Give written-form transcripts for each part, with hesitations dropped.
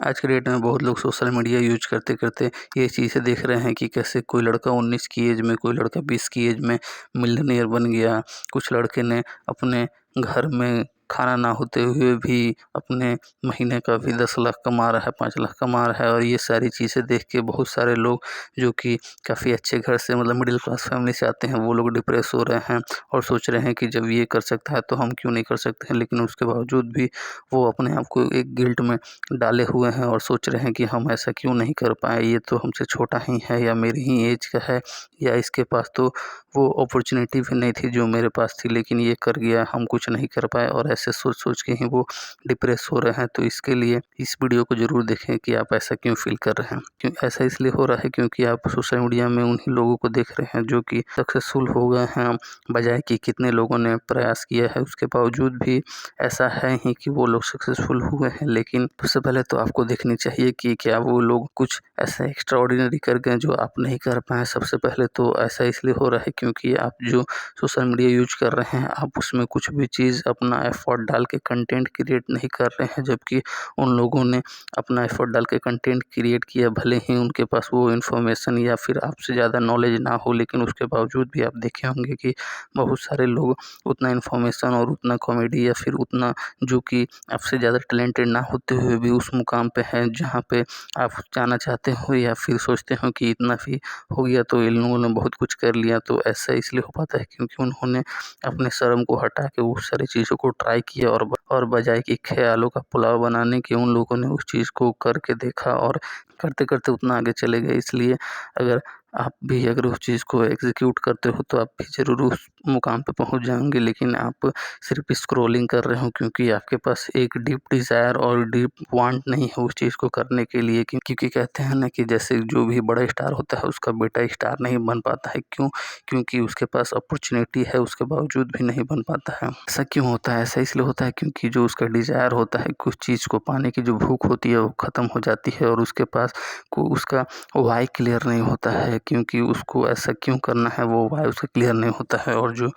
आज के डेट में बहुत लोग सोशल मीडिया यूज करते-करते ये चीज़ें देख रहे हैं कि कैसे कोई लड़का 19 की एज में, कोई लड़का 20 की एज में मिलियनेयर बन गया। कुछ लड़के ने अपने घर में खाना ना होते हुए भी अपने महीने का भी 10 लाख कमा रहा है, 5 लाख कमा रहा है। और ये सारी चीज़ें देख के बहुत सारे लोग जो कि काफ़ी अच्छे घर से मतलब मिडिल क्लास फैमिली से आते हैं, वो लोग डिप्रेस हो रहे हैं और सोच रहे हैं कि जब ये कर सकता है तो हम क्यों नहीं कर सकते हैं। लेकिन उसके बावजूद भी वो अपने आप को एक गिल्ट में डाले हुए हैं और सोच रहे हैं कि हम ऐसा क्यों नहीं कर पाए, ये तो हमसे छोटा ही है या मेरी ही एज का है, या इसके पास तो वो अपॉर्चुनिटी भी नहीं थी जो मेरे पास थी, लेकिन ये कर गया, हम कुछ नहीं कर पाए। और ऐसे सोच-सोच के ही वो डिप्रेस हो रहे हैं। तो इसके लिए इस वीडियो को ज़रूर देखें कि आप ऐसा क्यों फ़ील कर रहे हैं। क्यों ऐसा इसलिए हो रहा है क्योंकि आप सोशल मीडिया में उन्हीं लोगों को देख रहे हैं जो कि सक्सेसफुल हो गए हैं, बजाय कि कितने लोगों ने प्रयास किया है उसके बावजूद भी ऐसा है ही कि वो लोग सक्सेसफुल हुए हैं। लेकिन सबसे पहले तो आपको देखनी चाहिए कि क्या वो लोग कुछ ऐसा एक्स्ट्राऑर्डिनरी कर गए जो आप नहीं कर पाए। सबसे पहले तो ऐसा इसलिए हो रहा है क्योंकि आप जो सोशल मीडिया यूज कर रहे हैं, आप उसमें कुछ भी चीज़ अपना एफर्ट डाल के कंटेंट क्रिएट नहीं कर रहे हैं, जबकि उन लोगों ने अपना एफर्ट डाल के कंटेंट क्रिएट किया। भले ही उनके पास वो इन्फॉर्मेशन या फिर आपसे ज़्यादा नॉलेज ना हो, लेकिन उसके बावजूद भी आप देखे होंगे कि बहुत सारे लोग उतना इन्फॉर्मेशन और उतना कॉमेडी या फिर उतना जो कि आपसे ज़्यादा टैलेंटेड ना होते हुए भी उस मुकाम पे हैं जहाँ पे आप जाना चाहते हो, या फिर सोचते हो कि इतना भी हो गया तो इन लोगों ने बहुत कुछ कर लिया। तो ऐसा इसलिए हो पाता है क्योंकि उन्होंने अपने शर्म को हटा के उस सारी चीज़ों को ट्राई किया, और बजाय कि ख़्यालों का पुलाव बनाने के उन लोगों ने उस चीज़ को करके देखा और करते-करते उतना आगे चले गए। इसलिए अगर आप भी अगर उस चीज़ को एग्ज़ीक्यूट करते हो तो आप भी ज़रूर उस मुकाम पे पहुँच जाएँगे। लेकिन आप सिर्फ़ स्क्रॉलिंग कर रहे हो क्योंकि आपके पास एक डीप डिज़ायर और डीप वांट नहीं है उस चीज़ को करने के लिए। क्योंकि कहते हैं ना कि जैसे जो भी बड़ा स्टार होता है उसका बेटा स्टार नहीं बन पाता है। क्यों? क्योंकि उसके पास अपॉर्च्युनिटी है, उसके बावजूद भी नहीं बन पाता है। ऐसा क्यों होता है? ऐसा इसलिए होता है क्योंकि जो उसका डिज़ायर होता है, कुछ चीज़ को पाने की जो भूख होती है वो ख़त्म हो जाती है, और उसके पास को उसका व्हाय क्लियर नहीं होता है। क्योंकि उसको ऐसा क्यों करना है वो व्हाय उसका क्लियर नहीं होता है। और जो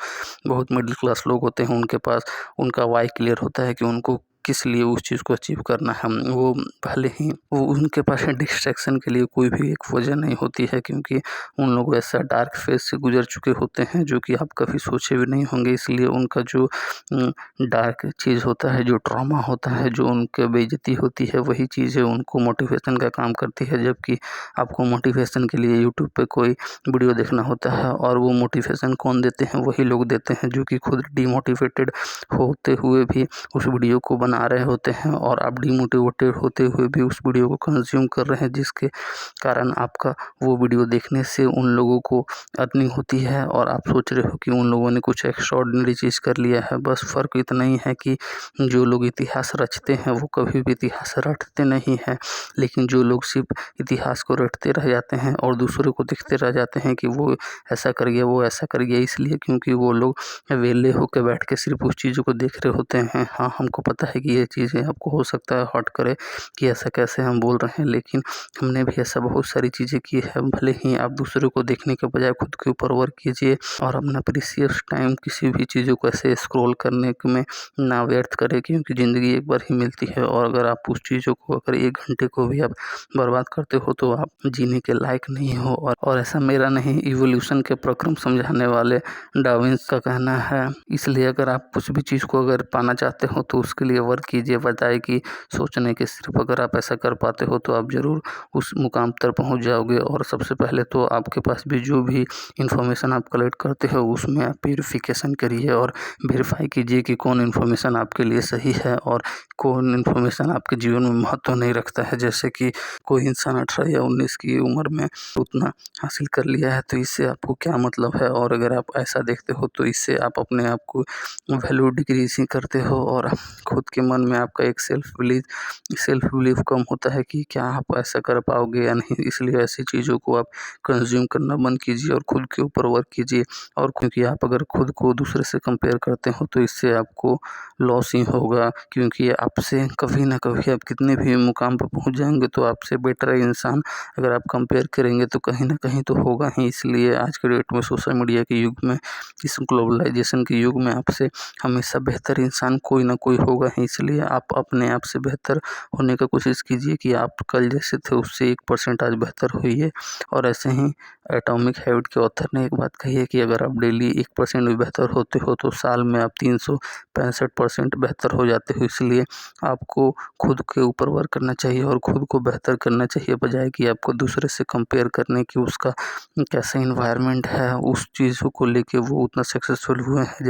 बहुत मिडिल क्लास लोग होते हैं उनके पास उनका व्हाय क्लियर होता है कि उनको किस लिए उस चीज़ को अचीव करना है। वो भले ही वो उनके पास डिस्ट्रैक्शन के लिए कोई भी एक वजह नहीं होती है, क्योंकि उन लोग ऐसा डार्क फेज से गुजर चुके होते हैं जो कि आप कभी सोचे भी नहीं होंगे। इसलिए उनका जो डार्क चीज़ होता है, जो ट्रॉमा होता है, जो उनके बेइज्जती होती है, वही चीज़ें उनको मोटिवेशन का काम करती है। जबकि आपको मोटिवेशन के लिए यूट्यूब पे कोई वीडियो देखना होता है, और वो मोटिवेशन कौन देते हैं? वही लोग देते हैं जो कि खुद डीमोटिवेटेड होते हुए भी उस वीडियो को बना रहे होते हैं, और आप डीमोटिवेटेड होते हुए भी उस वीडियो को कंज्यूम कर रहे हैं, जिसके कारण आपका वो वीडियो देखने से उन लोगों को अर्निंग होती है, और आप सोच रहे हो कि उन लोगों ने कुछ एक्स्ट्राऑर्डिनरी चीज़ कर लिया है। बस फ़र्क इतना ही है कि जो लोग इतिहास रचते हैं वो कभी भी इतिहास रटते नहीं हैं, लेकिन जो लोग सिर्फ इतिहास को रटते रह जाते हैं और दूसरों को देखते रह जाते हैं कि वो ऐसा कर गया, वो ऐसा कर गया, इसलिए क्योंकि वो लोग वेले होकर बैठ के सिर्फ उस चीज़ों को देख रहे होते हैं। हाँ, हमको पता है कि ये चीज़ें आपको हो सकता है हर्ट करे कि ऐसा कैसे हम बोल रहे हैं, लेकिन हमने भी ऐसा बहुत सारी चीज़ें की है। भले ही आप दूसरों को देखने के बजाय खुद के ऊपर वर्क कीजिए, और अपना प्रीशियस टाइम किसी भी चीज़ों को ऐसे स्क्रॉल करने में ना व्यर्थ करें, क्योंकि ज़िंदगी एक बार ही मिलती है। और अगर आप उस चीज़ों को अगर 1 घंटे को भी आप बर्बाद करते हो तो आप जीने के लायक नहीं हो। और ऐसा मेरा नहीं, इवोल्यूशन के प्रक्रम समझाने वाले डार्विन्स का कहना है। इसलिए अगर आप कुछ भी चीज़ को अगर पाना चाहते हो तो उसके लिए वर्क कीजिए, बजाय कि सोचने के। सिर्फ अगर आप ऐसा कर पाते हो तो आप ज़रूर उस मुकाम तक पहुंच जाओगे। और सबसे पहले तो आपके पास भी जो भी इंफॉर्मेशन आप कलेक्ट करते हो उसमें आप वेरिफिकेशन करिए और वेरीफाई कीजिए कि कौन इन्फॉर्मेशन आपके लिए सही है और कौन इन्फॉर्मेशन आपके जीवन में महत्व नहीं रखता है। जैसे कि कोई इंसान 18 या 19 की उम्र में उतना हासिल कर लिया है तो इससे आपको क्या मतलब है। और अगर आप ऐसा देखते हो तो इससे आप अपने आप को वैल्यू डिक्रीज ही करते हो, और खुद के मन में आपका एक सेल्फ बिलीफ कम होता है कि क्या आप ऐसा कर पाओगे या नहीं। इसलिए ऐसी चीज़ों को आप कंज्यूम करना बंद कीजिए और खुद के ऊपर वर्क कीजिए। और क्योंकि आप अगर खुद को दूसरे से कंपेयर करते हो तो इससे आपको लॉस ही होगा, क्योंकि आपसे कभी ना कभी आप कितने भी मुकाम पर पहुंच जाएंगे तो आपसे बेटर इंसान अगर आप कंपेयर करेंगे तो कहीं ना कहीं तो होगा ही। इसलिए आज के डेट में सोशल मीडिया के युग में, इस ग्लोबलाइजेशन के युग में आपसे हमेशा बेहतर इंसान कोई ना कोई होगा ही। इसलिए आप अपने आप से बेहतर होने का कोशिश कीजिए कि आप कल जैसे थे उससे 1% आज बेहतर होइए। और ऐसे ही एटॉमिक हैबिट के ऑथर ने एक बात कही है कि अगर आप डेली 1% भी बेहतर होते हो तो साल में आप 365% बेहतर हो जाते हो। इसलिए आपको खुद के ऊपर वर्क करना चाहिए और खुद को बेहतर करना चाहिए, बजाय कि आपको दूसरे से कंपेयर करने की उसका कैसा इन्वायरमेंट है, उस चीज़ों को लेके वो उतना सक्सेसफुल हुए हैं।